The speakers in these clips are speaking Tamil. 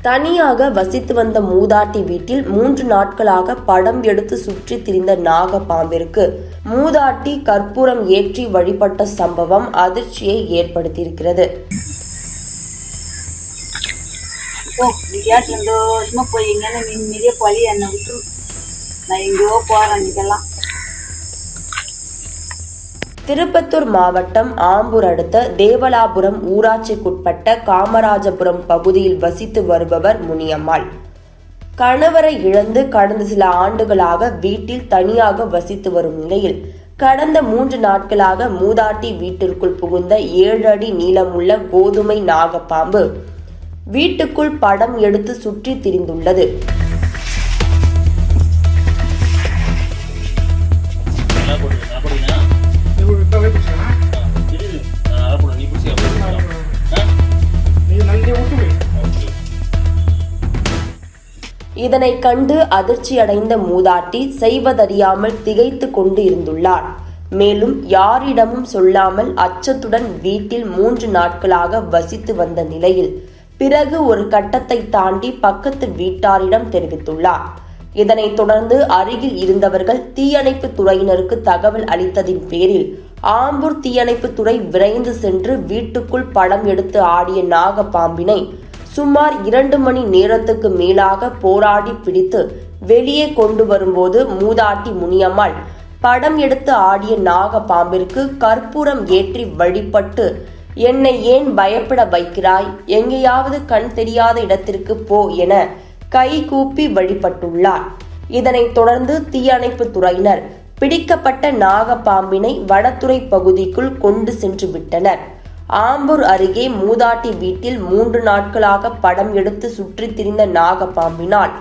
தனியாக வசித்து வந்த மூதாட்டி வீட்டில் 3 நாட்களாக படம் எடுத்து சுற்றி திரிந்த நாகப்பாம்பிற்கு மூதாட்டி கற்பூரம் ஏற்றி வழிபட்ட சம்பவம் அதிர்ச்சியை ஏற்படுத்தியிருக்கிறது. திருப்பத்தூர் மாவட்டம் ஆம்பூர் அடுத்த தேவலாபுரம் ஊராட்சிக்குட்பட்ட காமராஜபுரம் பகுதியில் வசித்து வருபவர் முனியம்மாள். கணவரை இழந்து கடந்த சில ஆண்டுகளாக வீட்டில் தனியாக வசித்து வரும் நிலையில் கடந்த 3 நாட்களாக மூதாட்டி வீட்டிற்குள் புகுந்த 7 அடி நீளமுள்ள கோதுமை நாகப்பாம்பு வீட்டுக்குள் படம் எடுத்து சுற்றி திரிந்துள்ளது. இதனை கண்டு அதிர்ச்சியடைந்த மூதாட்டி செய்வதறியாமல் திகைத்து கொண்டு இருந்துள்ளார். மேலும் யாரிடமும் சொல்லாமல் அச்சத்துடன் வீட்டில் 3 நாட்களாக வசித்து வந்த நிலையில் பிறகு ஒரு கட்டத்தை தாண்டி பக்கத்து வீட்டாரிடம் தெரிவித்துள்ளார். இதனைத் தொடர்ந்து அருகில் இருந்தவர்கள் தீயணைப்பு துறையினருக்கு தகவல் அளித்ததின் பேரில் ஆம்பூர் தீயணைப்பு துறை விரைந்து சென்று வீட்டுக்குள் படம் எடுத்து ஆடிய நாகப்பாம்பினை சுமார் 2 மணி நேரத்துக்கு மேலாக போராடி பிடித்து வெளியே கொண்டு வரும்போது மூதாட்டி முனியம்மாள் படம் எடுத்து ஆடிய நாகப்பாம்பிற்கு கற்பூரம் ஏற்றி வழிபட்டு, என்னை ஏன் பயப்பட வைக்கிறாய், எங்கேயாவது கண் தெரியாத இடத்திற்கு போ என கை கூப்பி வழிபட்டுள்ளார். இதனைத் தொடர்ந்து தீயணைப்பு துறையினர் பிடிக்கப்பட்ட நாகப்பாம்பினை வடத்துறை பகுதிக்குள் கொண்டு சென்று விட்டனர். ஆம்பூர் அருகே மூதாட்டி வீட்டில் 3 நாட்களாக படம் எடுத்து சுற்றி திரிந்த நாகப்பாம்பினால்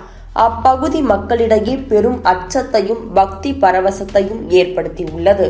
அப்பகுதி மக்களிடையே பெரும் அச்சத்தையும் பக்தி பரவசத்தையும் ஏற்படுத்தியுள்ளது.